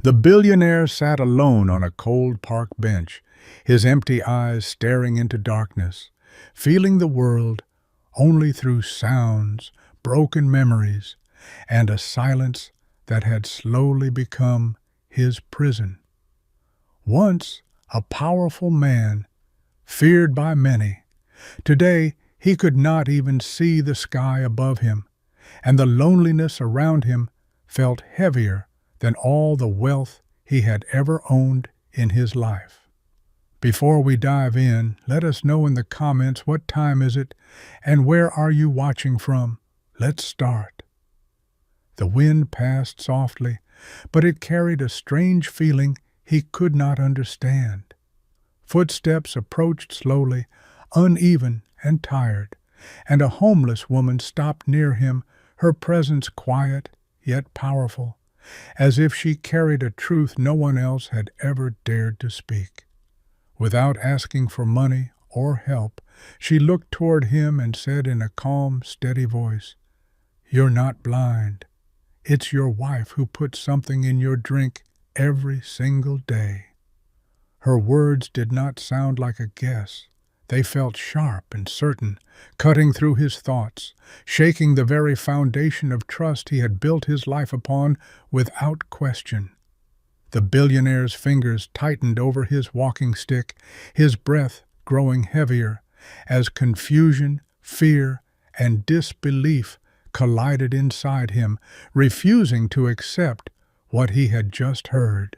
The billionaire sat alone on a cold park bench, his empty eyes staring into darkness, feeling the world only through sounds, broken memories, and a silence that had slowly become his prison. Once a powerful man, feared by many, today he could not even see the sky above him, and the loneliness around him felt heavier than all the wealth he had ever owned in his life. Before we dive in, let us know in the comments what time is it and where are you watching from. Let's start. The wind passed softly, but it carried a strange feeling he could not understand. Footsteps approached slowly, uneven and tired, and a homeless woman stopped near him, her presence quiet yet powerful, as if she carried a truth no one else had ever dared to speak. Without asking for money or help, she looked toward him and said in a calm, steady voice, "You're not blind. It's your wife who puts something in your drink every single day." Her words did not sound like a guess. They felt sharp and certain, cutting through his thoughts, shaking the very foundation of trust he had built his life upon without question. The billionaire's fingers tightened over his walking stick, his breath growing heavier, as confusion, fear, and disbelief collided inside him, refusing to accept what he had just heard.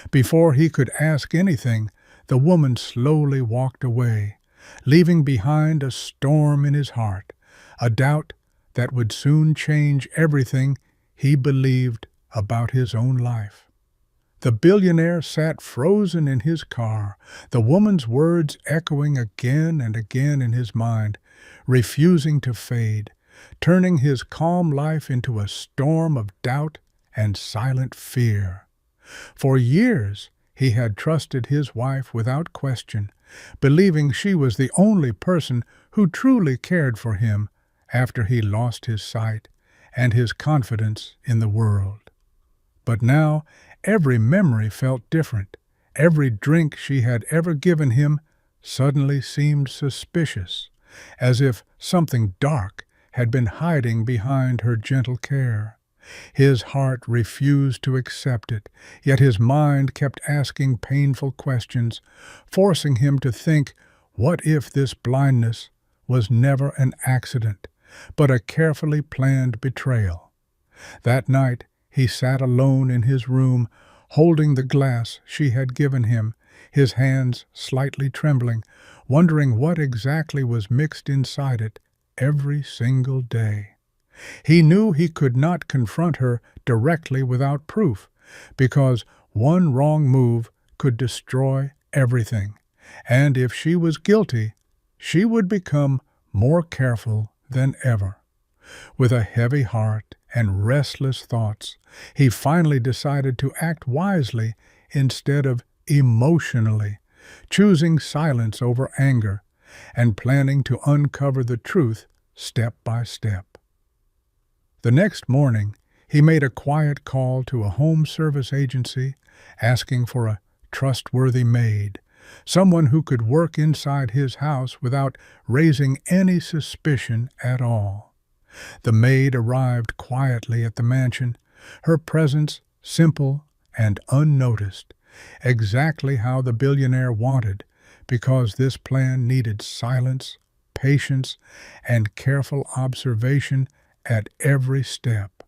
Before he could ask anything, the woman slowly walked away, leaving behind a storm in his heart, a doubt that would soon change everything he believed about his own life. The billionaire sat frozen in his car, the woman's words echoing again and again in his mind, refusing to fade, turning his calm life into a storm of doubt and silent fear. For years he had trusted his wife without question, believing she was the only person who truly cared for him after he lost his sight and his confidence in the world. But now every memory felt different. Every drink she had ever given him suddenly seemed suspicious, as if something dark had been hiding behind her gentle care. His heart refused to accept it, yet his mind kept asking painful questions, forcing him to think, what if this blindness was never an accident, but a carefully planned betrayal? That night he sat alone in his room, holding the glass she had given him, his hands slightly trembling, wondering what exactly was mixed inside it every single day. He knew he could not confront her directly without proof, because one wrong move could destroy everything, and if she was guilty, she would become more careful than ever. With a heavy heart and restless thoughts, he finally decided to act wisely instead of emotionally, choosing silence over anger and planning to uncover the truth step by step. The next morning, he made a quiet call to a home service agency, asking for a trustworthy maid, someone who could work inside his house without raising any suspicion at all. The maid arrived quietly at the mansion, her presence simple and unnoticed, exactly how the billionaire wanted, because this plan needed silence, patience, and careful observation at every step.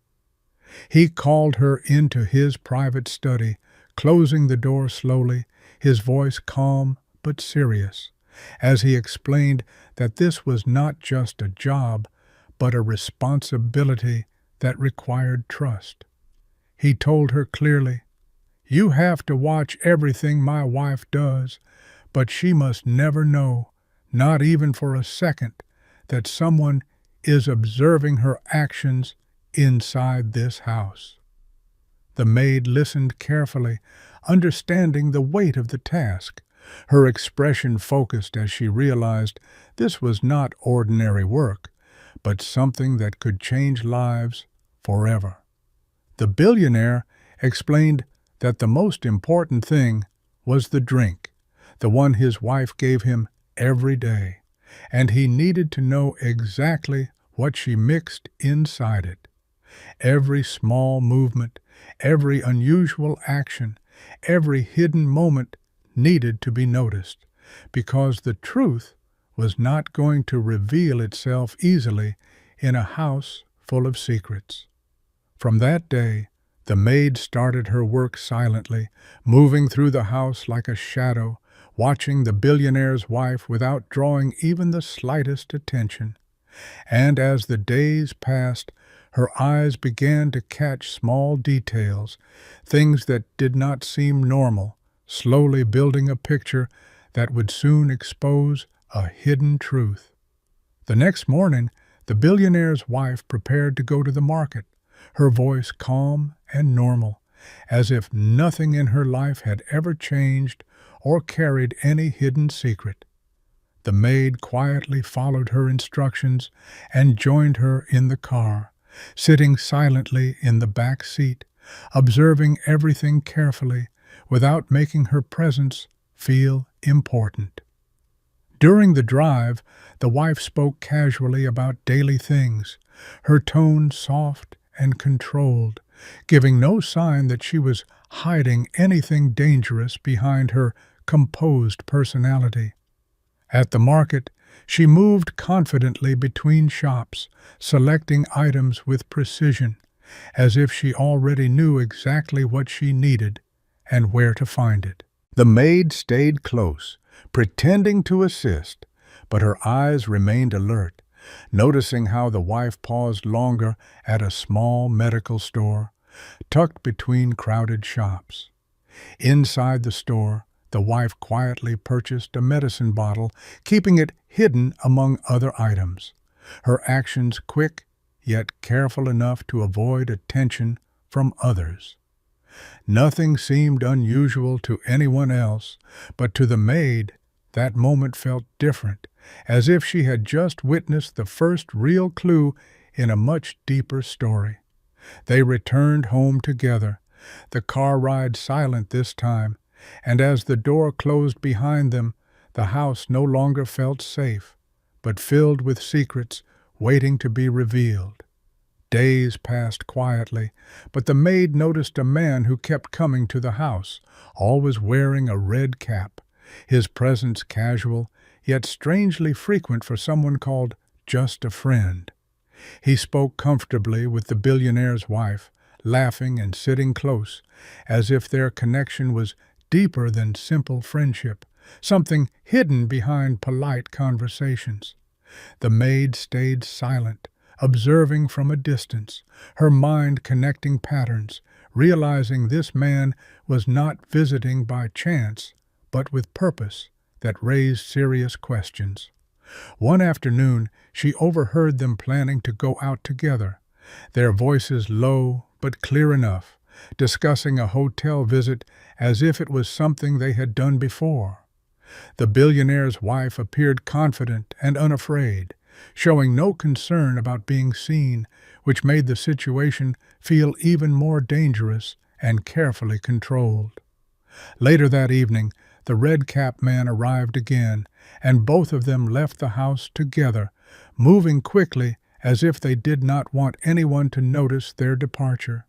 He called her into his private study, closing the door slowly, his voice calm but serious, as he explained that this was not just a job, but a responsibility that required trust. He told her clearly, "You have to watch everything my wife does, but she must never know, not even for a second, that someone is observing her actions inside this house." The maid listened carefully, understanding the weight of the task, her expression focused as she realized this was not ordinary work, but something that could change lives forever. The billionaire explained that the most important thing was the drink, the one his wife gave him every day, and he needed to know exactly what she mixed inside it. Every small movement, every unusual action, every hidden moment needed to be noticed, because the truth was not going to reveal itself easily in a house full of secrets. From that day, the maid started her work silently, moving through the house like a shadow, watching the billionaire's wife without drawing even the slightest attention. And as the days passed, her eyes began to catch small details, things that did not seem normal, slowly building a picture that would soon expose a hidden truth. The next morning, the billionaire's wife prepared to go to the market, her voice calm and normal, as if nothing in her life had ever changed or carried any hidden secret. The maid quietly followed her instructions and joined her in the car, sitting silently in the back seat, observing everything carefully without making her presence feel important. During the drive, the wife spoke casually about daily things, her tone soft and controlled, giving no sign that she was hiding anything dangerous behind her composed personality. At the market, she moved confidently between shops, selecting items with precision, as if she already knew exactly what she needed and where to find it. The maid stayed close, pretending to assist, but her eyes remained alert, noticing how the wife paused longer at a small medical store, tucked between crowded shops. Inside the store, the wife quietly purchased a medicine bottle, keeping it hidden among other items, her actions quick yet careful enough to avoid attention from others. Nothing seemed unusual to anyone else, but to the maid, that moment felt different, as if she had just witnessed the first real clue in a much deeper story. They returned home together, the car ride silent this time, and as the door closed behind them, the house no longer felt safe, but filled with secrets waiting to be revealed. Days passed quietly, but the maid noticed a man who kept coming to the house, always wearing a red cap, his presence casual, yet strangely frequent for someone called just a friend. He spoke comfortably with the billionaire's wife, laughing and sitting close, as if their connection was deeper than simple friendship, something hidden behind polite conversations. The maid stayed silent, observing from a distance, her mind connecting patterns, realizing this man was not visiting by chance, but with purpose that raised serious questions. One afternoon, she overheard them planning to go out together, their voices low but clear enough, discussing a hotel visit as if it was something they had done before. The billionaire's wife appeared confident and unafraid, showing no concern about being seen, which made the situation feel even more dangerous and carefully controlled. Later that evening, the red-cap man arrived again, and both of them left the house together, moving quickly as if they did not want anyone to notice their departure.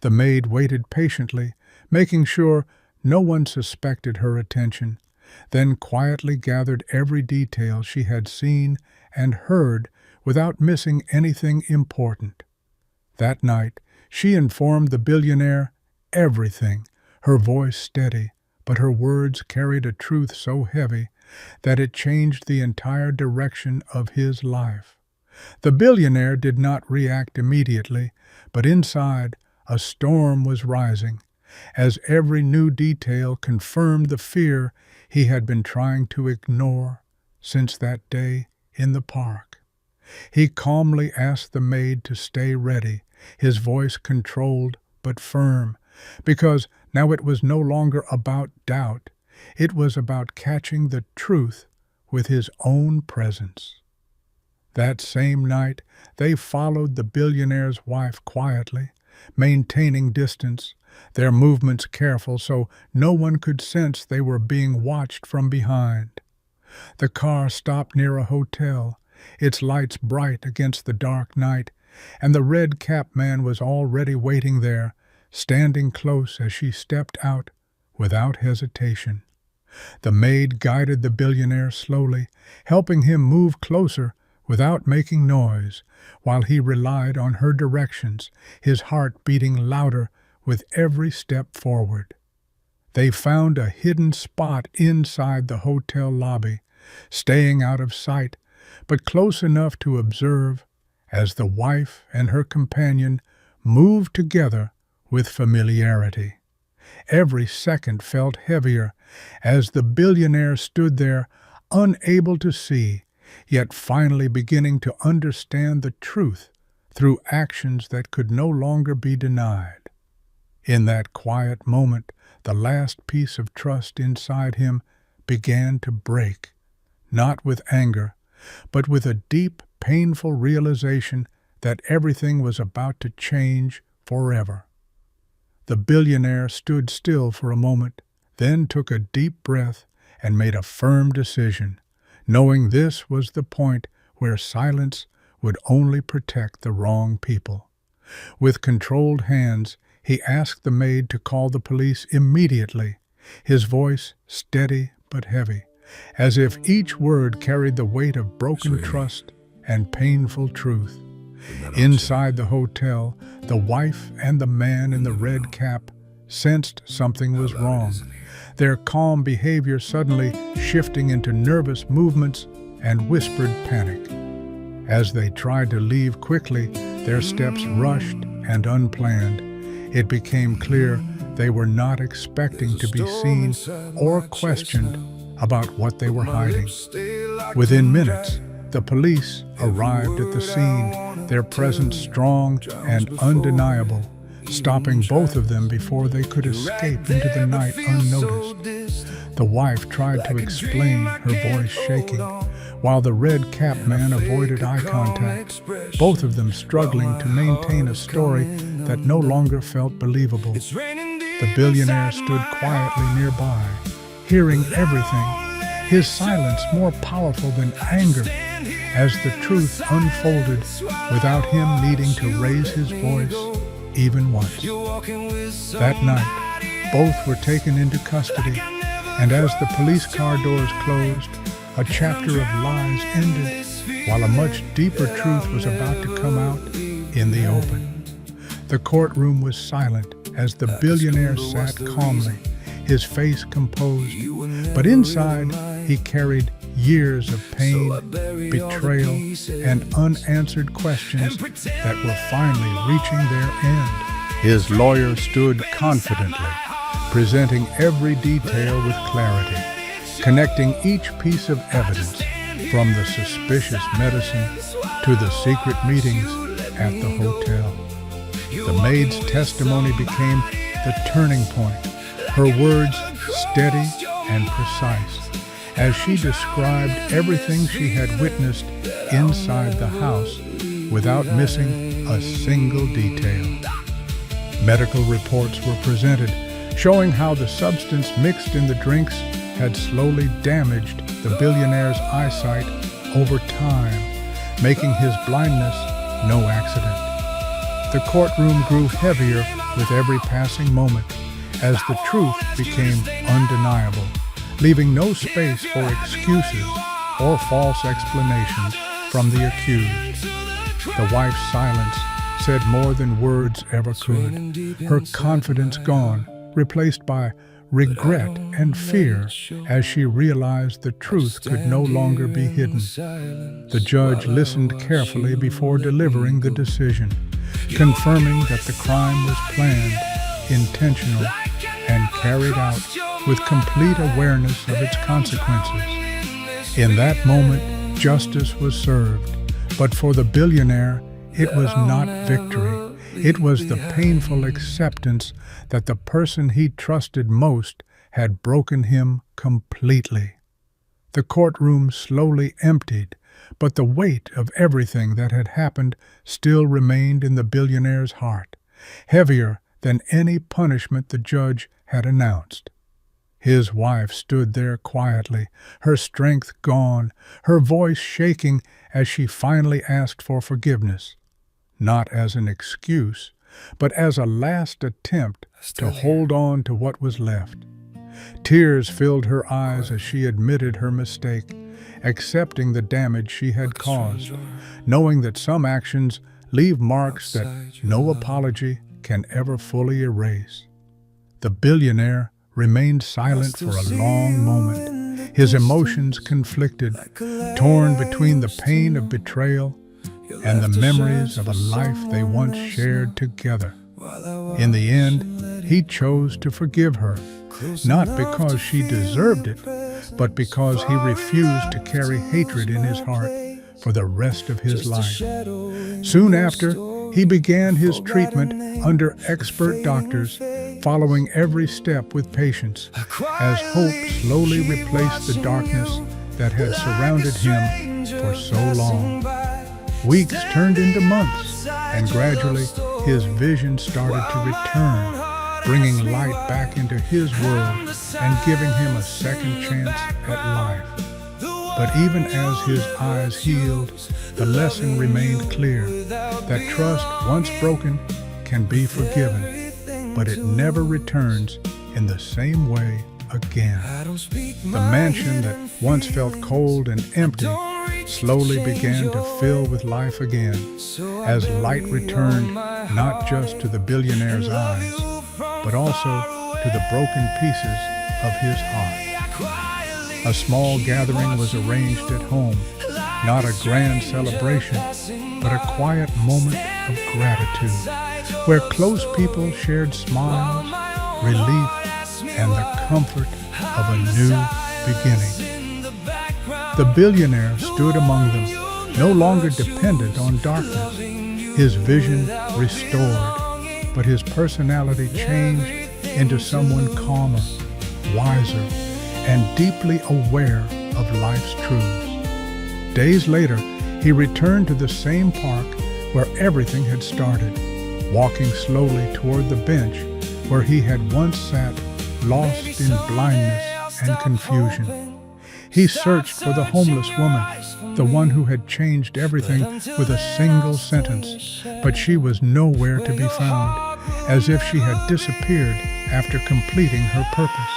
The maid waited patiently, making sure no one suspected her attention, then quietly gathered every detail she had seen and heard without missing anything important. That night, she informed the billionaire everything, her voice steady, but her words carried a truth so heavy that it changed the entire direction of his life. The billionaire did not react immediately, but inside, a storm was rising, as every new detail confirmed the fear he had been trying to ignore since that day in the park. He calmly asked the maid to stay ready, his voice controlled but firm, because now it was no longer about doubt, it was about catching the truth with his own presence. That same night, they followed the billionaire's wife quietly, maintaining distance, their movements careful so no one could sense they were being watched from behind. The car stopped near a hotel, its lights bright against the dark night, and the red-capped man was already waiting there, standing close as she stepped out without hesitation. The maid guided the billionaire slowly, helping him move closer without making noise, while he relied on her directions, his heart beating louder with every step forward. They found a hidden spot inside the hotel lobby, staying out of sight, but close enough to observe as the wife and her companion moved together with familiarity. Every second felt heavier as the billionaire stood there, unable to see, yet finally beginning to understand the truth through actions that could no longer be denied. In that quiet moment, the last piece of trust inside him began to break, not with anger, but with a deep, painful realization that everything was about to change forever. The billionaire stood still for a moment, then took a deep breath and made a firm decision, knowing this was the point where silence would only protect the wrong people. With controlled hands, he asked the maid to call the police immediately, his voice steady but heavy, as if each word carried the weight of broken trust and painful truth. Inside the hotel, the wife and the man in the red cap sensed something was wrong, their calm behavior suddenly shifting into nervous movements and whispered panic. As they tried to leave quickly, their steps rushed and unplanned. It became clear they were not expecting to be seen or questioned about what they were hiding. Within minutes, the police arrived at the scene, their presence strong and undeniable, stopping both of them before they could escape into the night unnoticed. The wife tried to explain, her voice shaking, while the red-capped man avoided eye contact, both of them struggling to maintain a story that no longer felt believable. The billionaire stood quietly nearby, hearing everything, his silence more powerful than anger, as the truth unfolded without him needing to raise his voice even once. That night, both were taken into custody, and as the police car doors closed, a chapter of lies ended, while a much deeper truth was about to come out in the open. The courtroom was silent as the billionaire sat calmly, his face composed, but inside he carried years of pain, betrayal, and unanswered questions that were finally reaching their end. His lawyer stood confidently, presenting every detail with clarity, connecting each piece of evidence, from the suspicious medicine to the secret meetings at the hotel. The maid's testimony became the turning point, her words steady and precise, as she described everything she had witnessed inside the house without missing a single detail. Medical reports were presented, showing how the substance mixed in the drinks had slowly damaged the billionaire's eyesight over time, making his blindness no accident. The courtroom grew heavier with every passing moment, as the truth became undeniable, leaving no space for excuses or false explanations from the accused. The wife's silence said more than words ever could, her confidence gone, replaced by regret and fear as she realized the truth could no longer be hidden. The judge listened carefully before delivering the decision, confirming that the crime was planned, intentional, and carried out with complete awareness of its consequences. In that moment, justice was served, but for the billionaire, it was not victory. It was the painful acceptance that the person he trusted most had broken him completely. The courtroom slowly emptied, but the weight of everything that had happened still remained in the billionaire's heart, heavier than any punishment the judge had announced. His wife stood there quietly, her strength gone, her voice shaking as she finally asked for forgiveness, not as an excuse, but as a last attempt to hold on to what was left. Tears filled her eyes as she admitted her mistake, accepting the damage she had caused, knowing that some actions leave marks that no apology can ever fully erase. The billionaire remained silent for a long moment, his emotions conflicted, torn between the pain of betrayal and the memories of a life they once shared together. In the end, he chose to forgive her, not because she deserved it, but because he refused to carry hatred in his heart for the rest of his life. Soon after, he began his treatment under expert doctors, following every step with patience, as hope slowly replaced the darkness that had surrounded him for so long. Weeks turned into months, and gradually his vision started to return, bringing light back into his world and giving him a second chance at life. But even as his eyes healed, the lesson remained clear, that trust once broken can be forgiven, but it never returns in the same way again. The mansion that once felt cold and empty slowly began to fill with life again, as light returned not just to the billionaire's eyes, but also to the broken pieces of his heart. A small gathering was arranged at home, not a grand celebration, but a quiet moment of gratitude, where close people shared smiles, relief, and the comfort of a new beginning. The billionaire stood among them, no longer dependent on darkness, his vision restored, but his personality changed into someone calmer, wiser, and deeply aware of life's truths. Days later, he returned to the same park where everything had started, walking slowly toward the bench where he had once sat, lost in blindness and confusion. He searched for the homeless woman, the one who had changed everything with a single sentence, but she was nowhere to be found, as if she had disappeared after completing her purpose.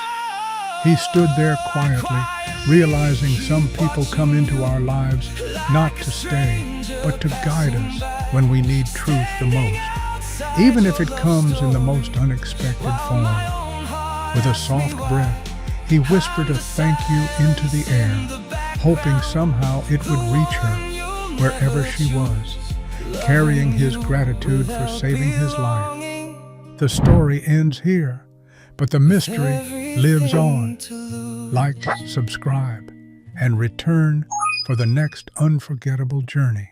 He stood there quietly, realizing some people come into our lives not to stay, but to guide us when we need truth the most, even if it comes in the most unexpected form. With a soft breath, he whispered a thank you into the air, hoping somehow it would reach her wherever she was, carrying his gratitude for saving his life. The story ends here, but the mystery lives on. Like, subscribe, and return for the next unforgettable journey.